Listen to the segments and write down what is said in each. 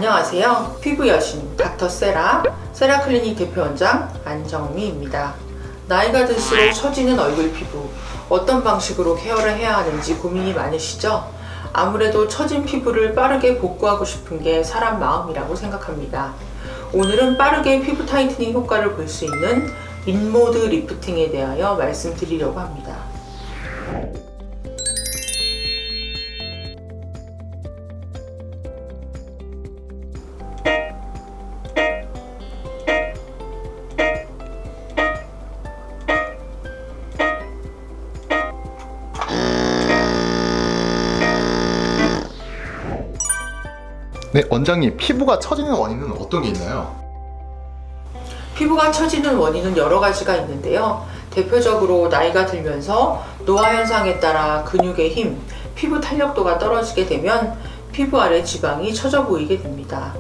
안녕하세요. 피부 여신 닥터 세라클리닉 대표원장 안정미입니다. 나이가 들수록 처지는 얼굴 피부, 어떤 방식으로 케어를 해야 하는지 고민이 많으시죠? 아무래도 처진 피부를 빠르게 복구하고 싶은 게 사람 마음이라고 생각합니다. 오늘은 빠르게 피부 타이트닝 효과를 볼 수 있는 인모드 리프팅에 대하여 말씀드리려고 합니다. 네, 원장님, 피부가 처지는 원인은 어떤 게 있나요? 피부가 처지는 원인은 여러 가지가 있는데요. 대표적으로 나이가 들면서 노화 현상에 따라 근육의 힘, 피부 탄력도가 떨어지게 되면 피부 아래 지방이 처져 보이게 됩니다.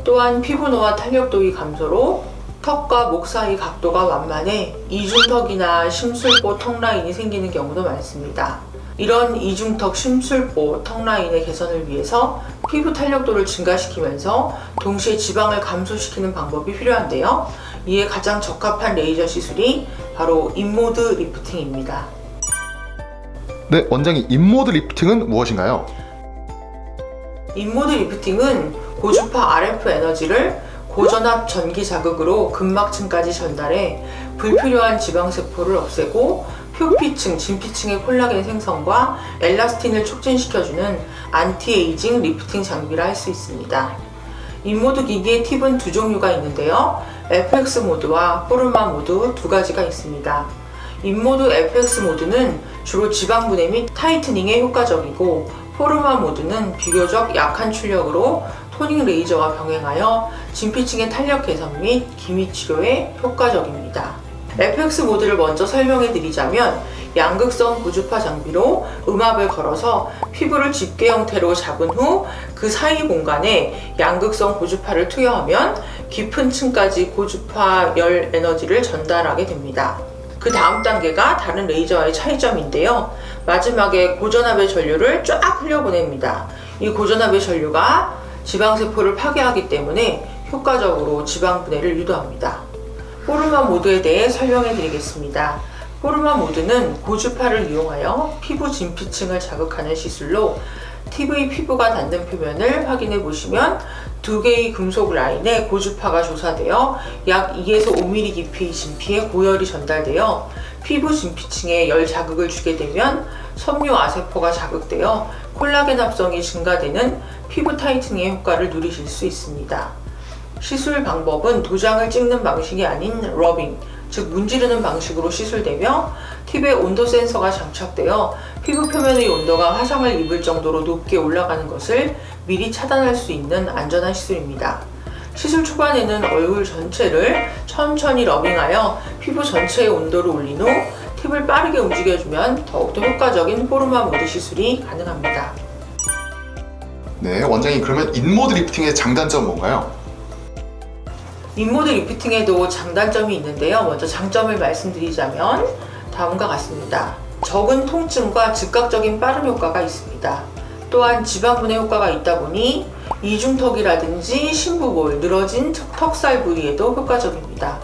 또한 피부 노화 탄력도의 감소로 턱과 목 사이 각도가 완만해 이중턱이나 심술보 턱 라인이 생기는 경우도 많습니다. 이런 이중턱, 심술보, 턱 라인의 개선을 위해서 피부 탄력도를 증가시키면서 동시에 지방을 감소시키는 방법이 필요한데요. 이에 가장 적합한 레이저 시술이 바로 인모드 리프팅입니다. 네, 원장님, 인모드 리프팅은 무엇인가요? 인모드 리프팅은 고주파 RF 에너지를 고전압 전기 자극으로 근막층까지 전달해 불필요한 지방세포를 없애고 표피층, 진피층의 콜라겐 생성과 엘라스틴을 촉진시켜주는 안티에이징 리프팅 장비라 할 수 있습니다. 인모드 기기의 팁은 두 종류가 있는데요. FX 모드와 포르마 모드 두 가지가 있습니다. 인모드 FX 모드는 주로 지방 분해 및 타이트닝에 효과적이고, 포르마 모드는 비교적 약한 출력으로 토닝 레이저와 병행하여 진피층의 탄력 개선 및 기미 치료에 효과적입니다. FX 모드를 먼저 설명해 드리자면, 양극성 고주파 장비로 음압을 걸어서 피부를 집게 형태로 잡은 후 그 사이 공간에 양극성 고주파를 투여하면 깊은 층까지 고주파 열 에너지를 전달하게 됩니다. 그 다음 단계가 다른 레이저와의 차이점인데요. 마지막에 고전압의 전류를 쫙 흘려보냅니다. 이 고전압의 전류가 지방세포를 파괴하기 때문에 효과적으로 지방 분해를 유도합니다. 포르마 모드에 대해 설명해 드리겠습니다. 포르마 모드는 고주파를 이용하여 피부 진피층을 자극하는 시술로 TV 피부가 닿는 표면을 확인해 보시면 두 개의 금속 라인에 고주파가 조사되어 약 2에서 5mm 깊이의 진피에 고열이 전달되어 피부 진피층에 열 자극을 주게 되면 섬유 아세포가 자극되어 콜라겐 합성이 증가되는 피부 타이트닝의 효과를 누리실 수 있습니다. 시술 방법은 도장을 찍는 방식이 아닌 러빙, 즉 문지르는 방식으로 시술되며 팁에 온도 센서가 장착되어 피부 표면의 온도가 화상을 입을 정도로 높게 올라가는 것을 미리 차단할 수 있는 안전한 시술입니다. 시술 초반에는 얼굴 전체를 천천히 러빙하여 피부 전체의 온도를 올린 후 팁을 빠르게 움직여주면 더욱더 효과적인 포르마 모드 시술이 가능합니다. 네, 원장님, 그러면 인모드 리프팅의 장단점은 뭔가요? 인모드 리프팅에도 장단점이 있는데요. 먼저 장점을 말씀드리자면 다음과 같습니다. 적은 통증과 즉각적인 빠른 효과가 있습니다. 또한 지방 분해 효과가 있다 보니 이중턱이라든지 심부볼, 늘어진 턱살 부위에도 효과적입니다.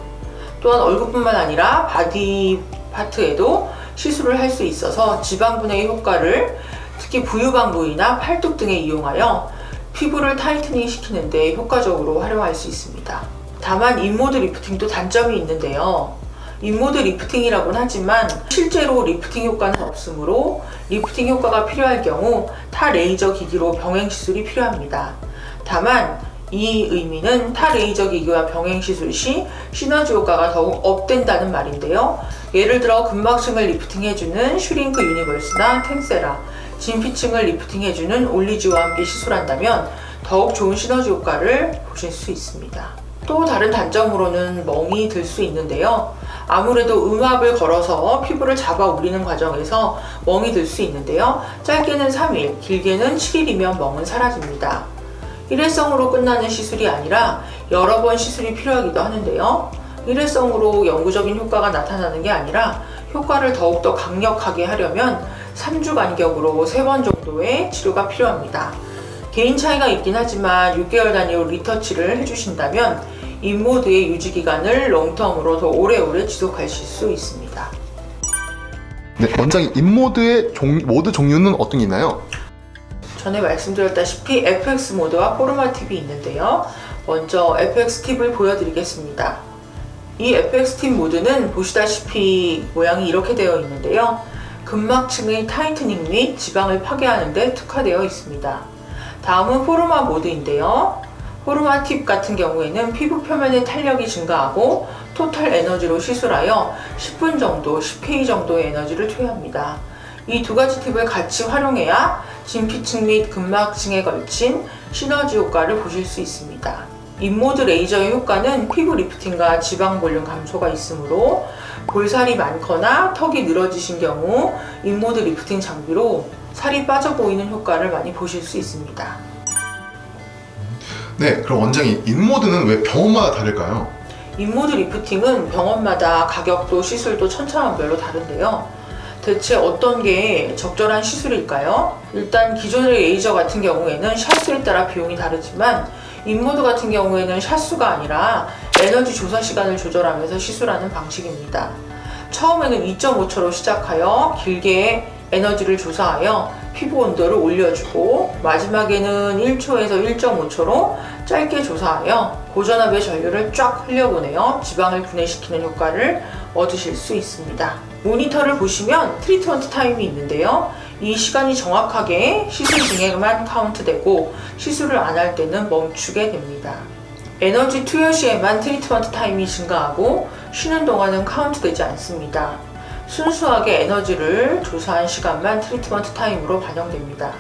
또한 얼굴뿐만 아니라 바디 파트에도 시술을 할 수 있어서 지방 분해의 효과를 특히 부유방 부위나 팔뚝 등에 이용하여 피부를 타이트닝 시키는 데 효과적으로 활용할 수 있습니다. 다만 인모드 리프팅도 단점이 있는데요. 인모드 리프팅이라고는 하지만 실제로 리프팅 효과는 없으므로 리프팅 효과가 필요할 경우 타 레이저 기기로 병행 시술이 필요합니다. 다만 이 의미는 타 레이저 기기와 병행 시술 시 시너지 효과가 더욱 업된다는 말인데요. 예를 들어 근막층을 리프팅해주는 슈링크 유니버스나 텐세라, 진피층을 리프팅해주는 올리지와 함께 시술한다면 더욱 좋은 시너지 효과를 보실 수 있습니다. 또 다른 단점으로는 멍이 들 수 있는데요. 아무래도 음압을 걸어서 피부를 잡아 올리는 과정에서 멍이 들 수 있는데요. 짧게는 3일, 길게는 7일이면 멍은 사라집니다. 일회성으로 끝나는 시술이 아니라 여러 번 시술이 필요하기도 하는데요. 일회성으로 영구적인 효과가 나타나는 게 아니라 효과를 더욱더 강력하게 하려면 3주 간격으로 3번 정도의 치료가 필요합니다. 개인 차이가 있긴 하지만 6개월 단위로 리터치를 해주신다면 인모드의 유지기간을 롱텀으로 더 오래오래 지속하실 수 있습니다. 네, 원장님 인모드의 모드 종류는 어떤 게 있나요? 전에 말씀드렸다시피 FX 모드와 포르마 팁이 있는데요. 먼저 FX 팁을 보여드리겠습니다. 이 FX 팁 모드는 보시다시피 모양이 이렇게 되어 있는데요. 근막층의 타이트닝 및 지방을 파괴하는 데 특화되어 있습니다. 다음은 포르마 모드인데요. 포르마 팁 같은 경우에는 피부 표면의 탄력이 증가하고 토탈 에너지로 시술하여 10분 정도, 10K 정도의 에너지를 투여합니다. 이 두 가지 팁을 같이 활용해야 진피층 및 근막층에 걸친 시너지 효과를 보실 수 있습니다. 인모드 레이저의 효과는 피부 리프팅과 지방 볼륨 감소가 있으므로 볼살이 많거나 턱이 늘어지신 경우 인모드 리프팅 장비로 살이 빠져 보이는 효과를 많이 보실 수 있습니다. 네, 그럼 원장님 인모드는 왜 병원마다 다를까요? 인모드 리프팅은 병원마다 가격도 시술도 천차만별로 다른데요. 대체 어떤 게 적절한 시술일까요? 일단 기존의 레이저 같은 경우에는 샷수에 따라 비용이 다르지만 인모드 같은 경우에는 샷수가 아니라 에너지 조사 시간을 조절하면서 시술하는 방식입니다. 처음에는 2.5초로 시작하여 길게 에너지를 조사하여 피부 온도를 올려주고 마지막에는 1초에서 1.5초로 짧게 조사하여 고전압의 전류를 쫙 흘려보내어 지방을 분해시키는 효과를 얻으실 수 있습니다. 모니터를 보시면 트리트먼트 타임이 있는데요. 이 시간이 정확하게 시술 중에만 카운트되고 시술을 안 할 때는 멈추게 됩니다. 에너지 투여 시에만 트리트먼트 타임이 증가하고 쉬는 동안은 카운트되지 않습니다. 순수하게 에너지를 조사한 시간만 트리트먼트 타임으로 반영됩니다.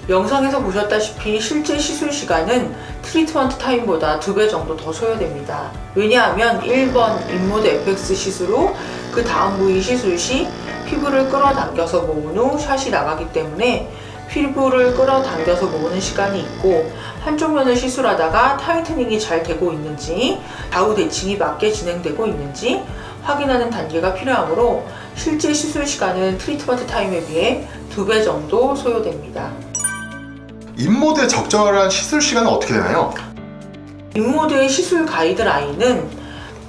영상에서 보셨다시피 실제 시술 시간은 트리트먼트 타임보다 2배 정도 더 소요됩니다. 왜냐하면 1번 인모드 FX 시술 후 그 다음 부위 시술 시 피부를 끌어당겨서 모은 후 샷이 나가기 때문에 피부를 끌어당겨서 모으는 시간이 있고 한쪽 면을 시술하다가 타이트닝이 잘 되고 있는지 좌우 대칭이 맞게 진행되고 있는지 확인하는 단계가 필요하므로 실제 시술 시간은 트리트먼트 타임에 비해 2배 정도 소요됩니다. 인모드의 적절한 시술 시간은 어떻게 되나요? 인모드의 시술 가이드라인은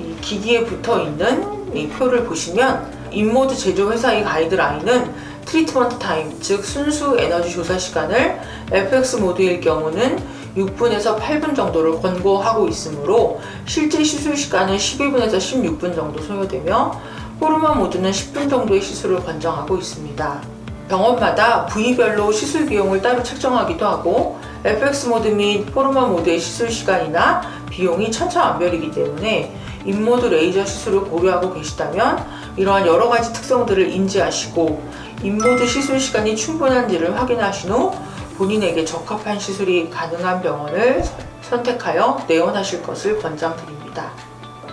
이 기기에 붙어 있는 이 표를 보시면 인모드 제조 회사의 가이드라인은 트리트먼트 타임, 즉 순수 에너지 조사 시간을 FX 모드일 경우는 6분에서 8분 정도를 권고하고 있으므로 실제 시술 시간은 12분에서 16분 정도 소요되며 포르마 모드는 10분 정도의 시술을 권장하고 있습니다. 병원마다 부위별로 시술 비용을 따로 책정하기도 하고 FX 모드 및 포르마 모드의 시술 시간이나 비용이 천차만별이기 때문에 인모드 레이저 시술을 고려하고 계시다면 이러한 여러 가지 특성들을 인지하시고 인모드 시술 시간이 충분한지를 확인하신 후 본인에게 적합한 시술이 가능한 병원을 선택하여 내원하실 것을 권장드립니다.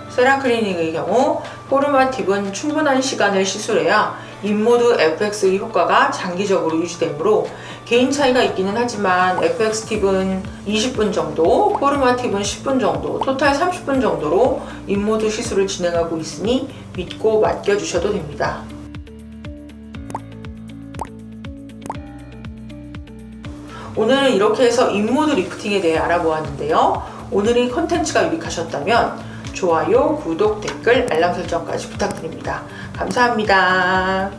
세라클리닉의 경우 포르마 팁은 충분한 시간을 시술해야 인모드 FX의 효과가 장기적으로 유지되므로 개인 차이가 있기는 하지만 FX 팁은 20분 정도, 포르마 팁은 10분 정도, 토탈 30분 정도로 인모드 시술을 진행하고 있으니 믿고 맡겨주셔도 됩니다. 오늘은 이렇게 해서 인모드 리프팅에 대해 알아보았는데요. 오늘의 컨텐츠가 유익하셨다면 좋아요, 구독, 댓글, 알람 설정까지 부탁드립니다. 감사합니다.